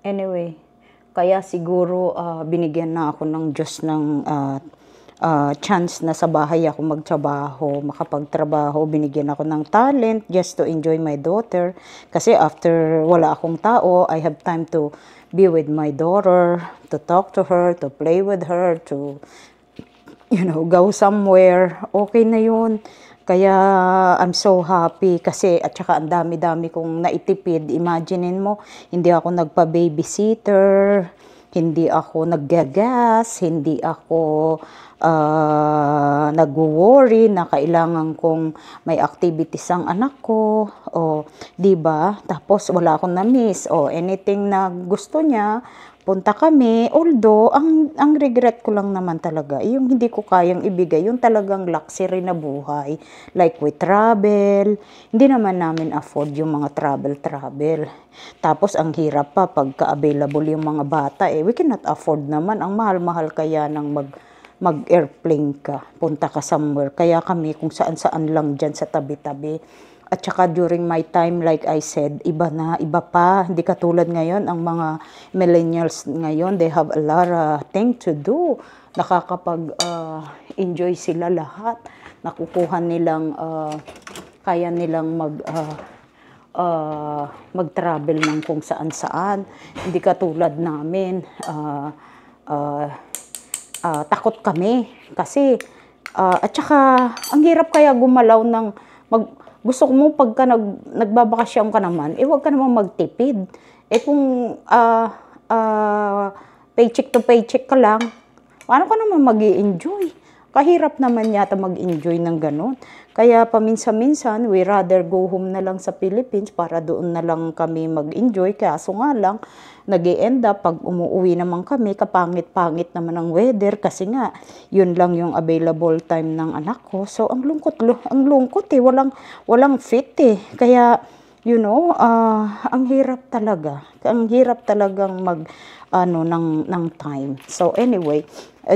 Anyway, kaya siguro binigyan na ako ng Diyos ng chance na sa bahay ako magtrabaho, makapagtrabaho. Binigyan ako ng talent just to enjoy my daughter. Kasi after wala akong tao, I have time to be with my daughter, to talk to her, to play with her, to go somewhere. Okay na yun. Kaya I'm so happy kasi at saka ang dami-dami kong naitipid. Imaginein mo, hindi ako nagpa-babysitter, hindi ako naggagas, hindi ako nagwo-worry na kailangan kong may activities ang anak ko. O, 'di ba? Tapos wala akong na-miss. O, anything na gusto niya, punta kami. Although, ang regret ko lang naman talaga, yung hindi ko kayang ibigay, yung talagang luxury na buhay. Like we travel, hindi naman namin afford yung mga travel. Tapos, ang hirap pa pagka-available yung mga bata. We cannot afford naman. Ang mahal-mahal kaya ng mag-airplane ka, punta ka somewhere. Kaya kami kung saan-saan lang dyan sa tabi-tabi. At saka during my time, like I said, iba pa. Hindi katulad ngayon, ang mga millennials ngayon, they have a lot of things to do. Nakakapag-enjoy sila lahat. Nakukuha nilang, kaya nilang mag-travel ng kung saan-saan. Hindi katulad namin, takot kami. Kasi, at saka, ang hirap kaya gumalaw ng, gusto mo pagka nagbabakasyon ka naman, huwag ka naman magtipid. Kung paycheck to paycheck ka lang, paano ka naman mag-i-enjoy? Kahirap naman yata mag-enjoy ng ganun. Kaya paminsan-minsan, we rather go home na lang sa Philippines para doon na lang kami mag-enjoy. Kaso nga lang, nag-i-end up, pag umuwi naman kami, kapangit-pangit naman ang weather kasi nga, yun lang yung available time ng anak ko. So, ang lungkot walang fit Kaya, ang hirap talaga. Ang hirap talagang ng time. So, anyway,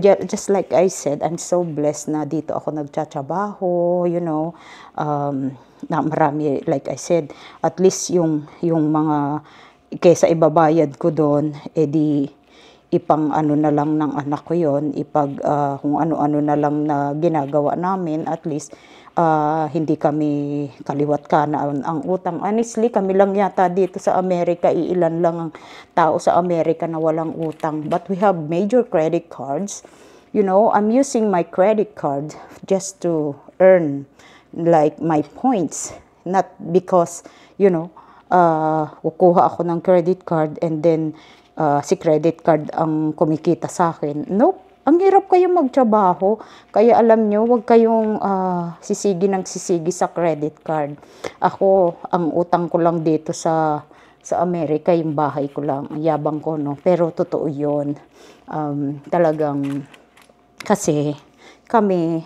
just like I said, I'm so blessed na dito ako nagtatrabaho, na marami, like I said, at least yung mga, kaysa ibabayad ko doon, di ipang na lang ng anak ko yon, kung ano-ano na lang na ginagawa namin, at least hindi kami kaliwat kanan ang utang. Honestly, kami lang yata dito sa Amerika, iilan lang ang tao sa Amerika na walang utang. But we have major credit cards. I'm using my credit card just to earn like my points. Not because, kukuha ako ng credit card and then si credit card ang kumikita sa akin. Nope. Ang hirap kayong magtrabaho. Kaya alam nyo, huwag kayong sisigi sa credit card. Ako, ang utang ko lang dito sa Amerika, yung bahay ko lang. Ang yabang ko, no? Pero totoo yun. Talagang, kasi kami,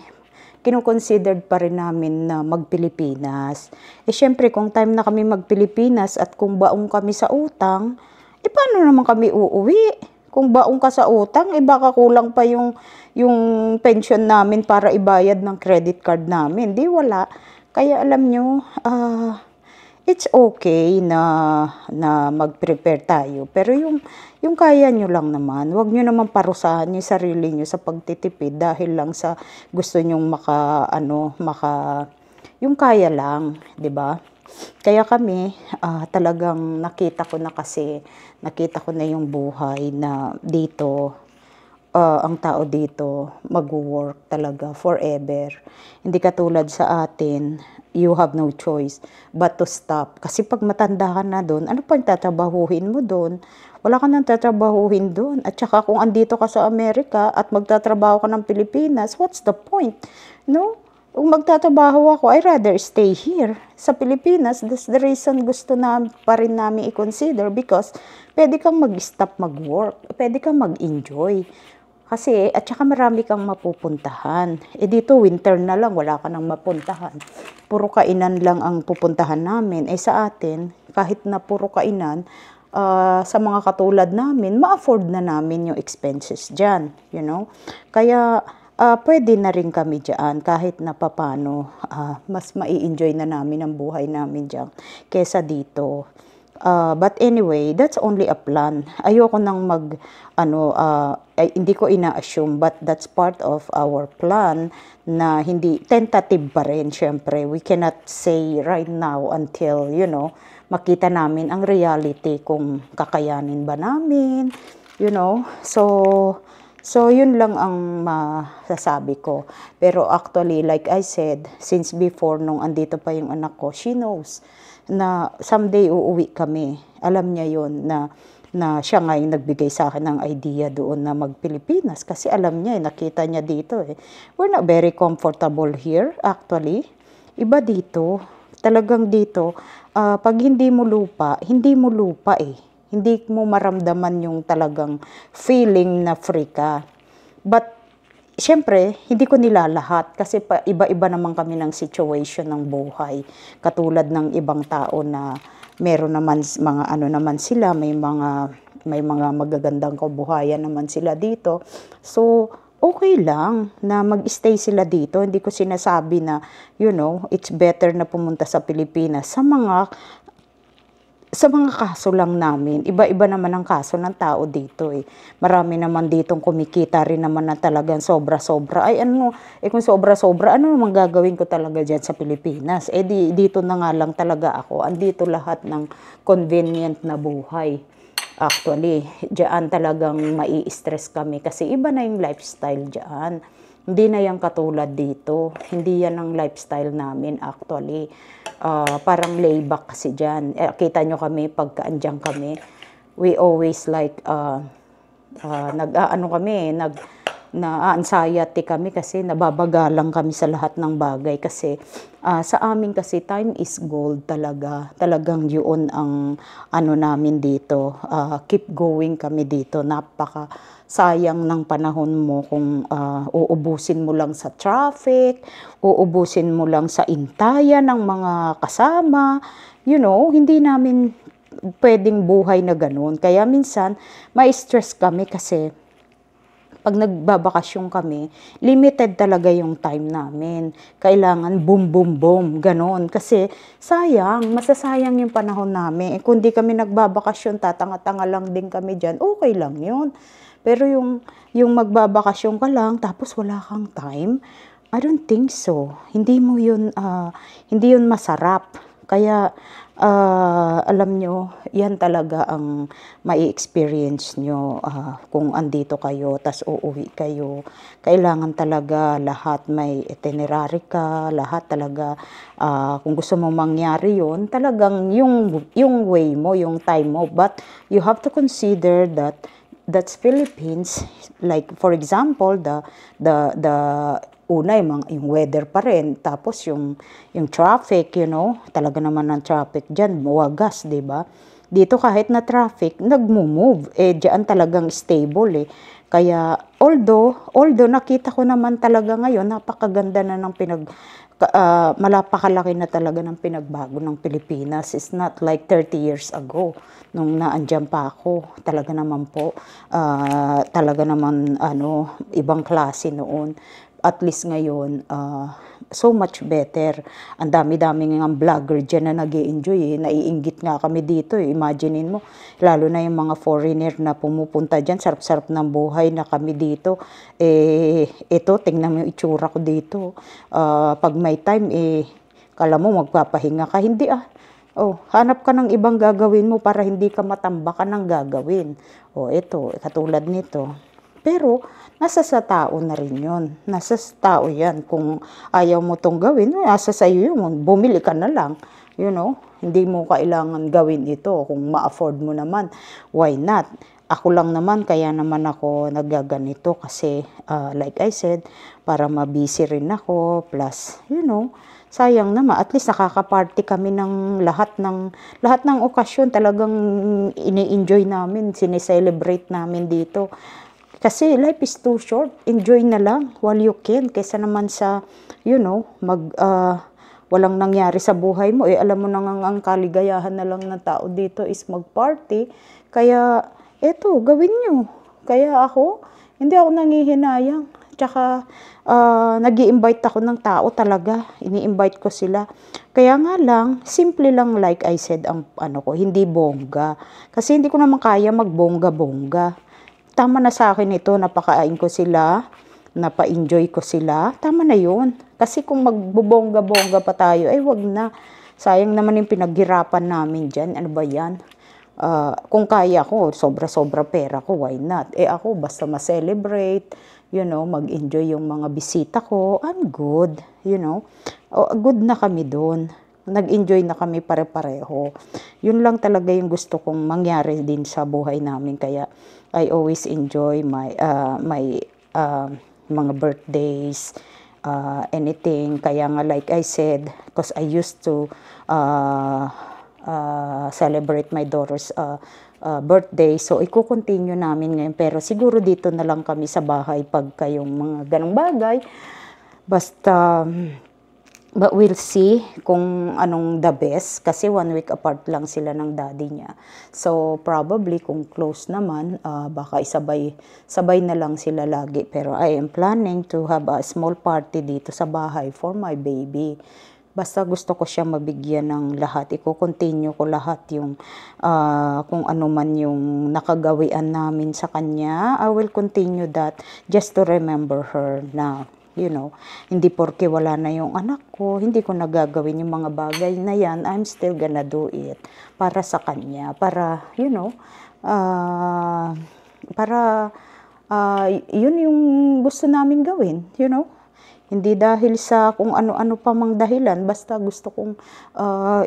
kinukonsidered pa rin namin na mag-Pilipinas. Syempre, kung time na kami mag-Pilipinas at kung baong kami sa utang, paano naman kami uuwi? Kung baong ka sa utang, baka kulang pa yung pension namin para ibayad ng credit card namin. Di wala. Kaya alam nyo, it's okay na mag-prepare tayo. Pero yung kaya nyo lang naman, huwag nyo naman parusahan yung sarili nyo sa pagtitipid dahil lang sa gusto nyong yung kaya lang, di ba? Kaya kami, talagang nakita ko na yung buhay na dito, ang tao dito mag-work talaga forever. Hindi katulad sa atin, you have no choice but to stop. Kasi pag matanda ka na doon, ano pa yung tatrabahuhin mo doon? Wala ka nang tatrabahuhin doon. At saka kung andito ka sa Amerika at magtatrabaho ka ng Pilipinas, what's the point? No? Kung magtatrabaho ako, I rather stay here sa Pilipinas. That's the reason gusto pa rin namin i-consider because pwede kang mag-stop mag-work, pwede kang mag-enjoy. Kasi, at saka marami kang mapupuntahan. Dito, winter na lang, wala ka nang mapuntahan. Puro kainan lang ang pupuntahan namin. Sa atin, kahit na puro kainan, sa mga katulad namin, ma-afford na namin yung expenses dyan, Kaya, pwede na rin kami dyan kahit na papano mas mai-enjoy na namin ang buhay namin dyan kesa dito. But anyway, that's only a plan. Ayoko nang hindi ko ina-assume, but that's part of our plan na hindi, tentative pa rin, syempre. We cannot say right now until, makita namin ang reality kung kakayanin ba namin, So, yun lang ang masasabi ko. Pero actually, like I said, since before, nung andito pa yung anak ko, she knows na someday uuwi kami. Alam niya yon na siya nga yung nagbigay sa akin ng idea doon na mag-Pilipinas. Kasi alam niya, nakita niya dito eh. We're not very comfortable here, actually. Iba dito. Talagang dito, pag hindi mo lupa eh. Hindi mo maramdaman yung talagang feeling na free ka. But, siyempre, hindi ko nilalahat kasi iba-iba naman kami ng situation ng buhay. Katulad ng ibang tao na meron naman mga naman sila, may mga magagandang kabuhayan naman sila dito. So, okay lang na mag-stay sila dito. Hindi ko sinasabi na, it's better na pumunta sa Pilipinas sa mga kaso lang namin. Iba-iba naman ang kaso ng tao dito eh. Marami naman ditong kumikita rin naman na talagang sobra-sobra. Kung sobra-sobra, ano naman gagawin ko talaga dyan sa Pilipinas? Dito na nga lang talaga ako. Andito lahat ng convenient na buhay. Actually, dyan talagang mai-stress kami kasi iba na yung lifestyle dyan. Hindi na yan katulad dito. Hindi yan ang lifestyle namin actually. Parang layback kasi dyan. Kita nyo kami, pagka-andyan kami, we always like, na-anxiety kami kasi nababagalang kami sa lahat ng bagay. Kasi sa amin kasi time is gold talaga. Talagang yun ang namin dito. Keep going kami dito. Napaka sayang ng panahon mo kung uubusin mo lang sa traffic, uubusin mo lang sa intayan ng mga kasama. Hindi namin pwedeng buhay na ganun. Kaya minsan, may stress kami kasi pag nagbabakasyon kami, limited talaga yung time namin. Kailangan boom, boom, boom, ganon. Kasi sayang, masasayang yung panahon namin. Kung di kami nagbabakasyon, tatanga-tanga lang din kami dyan, okay lang yun. Pero yung magbabakasyon ka lang, tapos wala kang time, I don't think so. Hindi yun masarap. Kaya, alam nyo, yan talaga ang mai-experience nyo kung andito kayo, tas uuwi kayo. Kailangan talaga lahat may itinerary ka, lahat talaga, kung gusto mo mangyari yun, talagang yung way mo, yung time mo. But you have to consider that's Philippines. Like, for example, una, yung weather pa rin. Tapos, yung traffic, talaga naman ang traffic dyan, wagas, diba? Dito kahit na traffic, nagmo-move. Diyan talagang stable eh. Kaya, although nakita ko naman talaga ngayon, napakaganda na ng malapakalaki na talaga ng pinagbago ng Pilipinas. It's not like 30 years ago nung naandyan pa ako. Talaga naman po, talaga naman ibang klase noon. At least ngayon, so much better. Ang dami-dami ng vlogger dyan na nag-i-enjoy. Naiinggit nga kami dito. Imaginein mo, lalo na yung mga foreigner na pumupunta dyan, sarap-sarap ng buhay na kami dito. Ito, tingnan mo yung itsura ko dito. Pag may time, kala mo magpapahinga ka. Hindi hanap ka ng ibang gagawin mo para hindi ka matambakan ng gagawin. Ito, katulad nito. Pero, nasa sa tao na rin yun. Nasa sa tao yan. Kung ayaw mo tong gawin, nasa sa'yo yun. Bumili ka na lang. Hindi mo kailangan gawin ito. Kung ma-afford mo naman, why not? Ako lang naman, kaya naman ako nagaganito kasi, like I said, para mabisi rin ako. Plus, sayang naman. At least nakaka-party kami ng lahat ng okasyon. Talagang ini-enjoy namin, sineselebrate namin dito. Kasi life is too short. Enjoy na lang while you can. Kaysa naman sa, walang nangyari sa buhay mo. Alam mo na ang kaligayahan na lang ng tao dito is mag-party. Kaya, gawin nyo. Kaya hindi ako nangihinayang. Tsaka, nag-i-invite ako ng tao talaga. Ini-invite ko sila. Kaya nga lang, simple lang like I said, ang ano ko, hindi bongga. Kasi hindi ko naman kaya magbongga-bongga. Tama na sa akin ito, napakain ko sila, napa-enjoy ko sila. Tama na yun. Kasi kung magbubongga-bongga pa tayo, ay wag na. Sayang naman yung pinaghirapan namin dyan. Ano ba yan? Kung kaya ko, sobra-sobra pera ko, why not? Ako, basta ma-celebrate, mag-enjoy yung mga bisita ko, I'm good, good na kami doon. Nag-enjoy na kami pare-pareho. Yun lang talaga yung gusto kong mangyari din sa buhay namin. Kaya, I always enjoy my mga birthdays, anything. Kaya nga, like I said, because I used to celebrate my daughter's birthday. So, iko-continue namin ngayon. Pero siguro dito na lang kami sa bahay pagka yung mga ganong bagay. Basta, but we'll see kung anong the best. Kasi 1 week apart lang sila ng daddy niya. So, probably kung close naman, baka sabay na lang sila lagi. Pero I am planning to have a small party dito sa bahay for my baby. Basta gusto ko siya mabigyan ng lahat. Iko-continue ko lahat yung kung ano man yung nakagawian namin sa kanya. I will continue that just to remember her na, hindi porke wala na yung anak ko, hindi ko nagagawin yung mga bagay na yan. I'm still gonna do it para sa kanya. Para, yun yung gusto namin gawin, Hindi dahil sa kung ano-ano pa mang dahilan, basta gusto kong,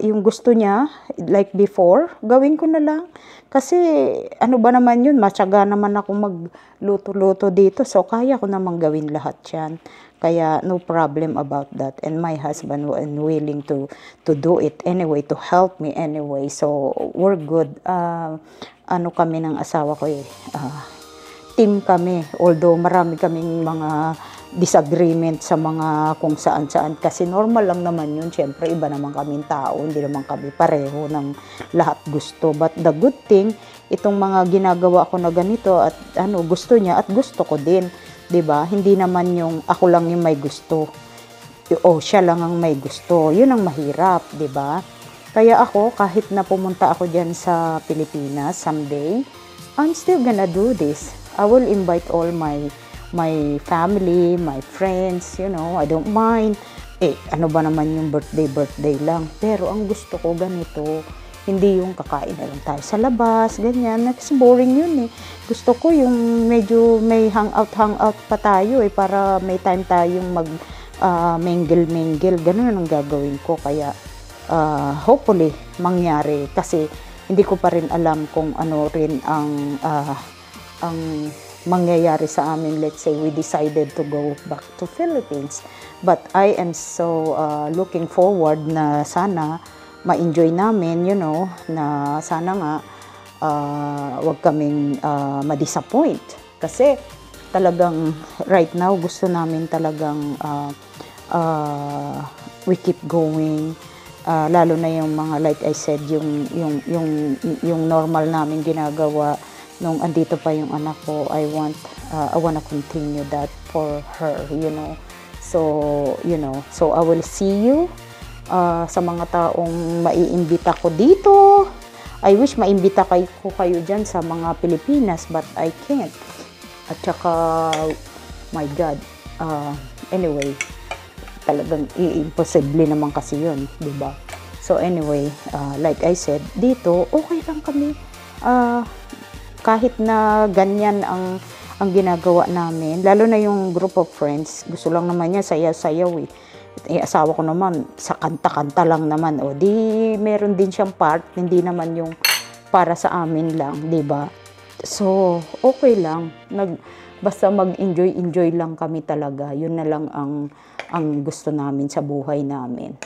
yung gusto niya, like before, gawin ko na lang. Kasi, ano ba naman yun, matyaga naman ako magluto-luto dito, so kaya ko namang gawin lahat yan. Kaya, no problem about that. And my husband was willing to do it anyway, to help me anyway. So, we're good. Kami ng asawa ko team kami. Although, marami kaming mga disagreement sa mga kung saan-saan. Kasi normal lang naman yun. Siyempre, iba naman kaming tao. Hindi naman kami pareho ng lahat gusto. But the good thing, itong mga ginagawa ko na ganito at gusto niya at gusto ko din. 'Di ba? Hindi naman yung ako lang yung may gusto. O siya lang ang may gusto. Yun ang mahirap, 'di ba? Kaya ako, kahit na pumunta ako diyan sa Pilipinas someday, I'm still gonna do this. I will invite all my family, my friends, I don't mind. Ano ba naman yung birthday lang. Pero ang gusto ko ganito, hindi yung kakain na lang tayo sa labas, ganyan. Kasi boring yun Gusto ko yung medyo may hangout pa tayo para may time tayong mingle. Ganun ang gagawin ko. Kaya, hopefully, mangyari. Kasi, hindi ko pa rin alam kung ano rin ang mangyayari sa amin. Let's say we decided to go back to Philippines, but I am so looking forward na sana ma-enjoy namin, na sana nga wag kaming ma-disappoint kasi talagang right now gusto namin talagang we keep going, lalo na yung mga like I said yung normal namin ginagawa nung andito pa yung anak ko. I wanna continue that for her, So, so I will see you sa mga taong maiimbita ko dito. I wish maimbita ko kayo dyan sa mga Pilipinas, but I can't. At saka, my God, anyway, talagang imposible naman kasi yun, diba? So anyway, like I said, dito, okay lang kami. Kahit na ganyan ang ginagawa namin, lalo na yung group of friends, gusto lang naman niya sayaw-sayaw asawa ko naman, sa kanta-kanta lang naman, di meron din siyang part, hindi naman yung para sa amin lang, di ba? So, okay lang, basta mag-enjoy lang kami talaga, yun na lang ang gusto namin sa buhay namin.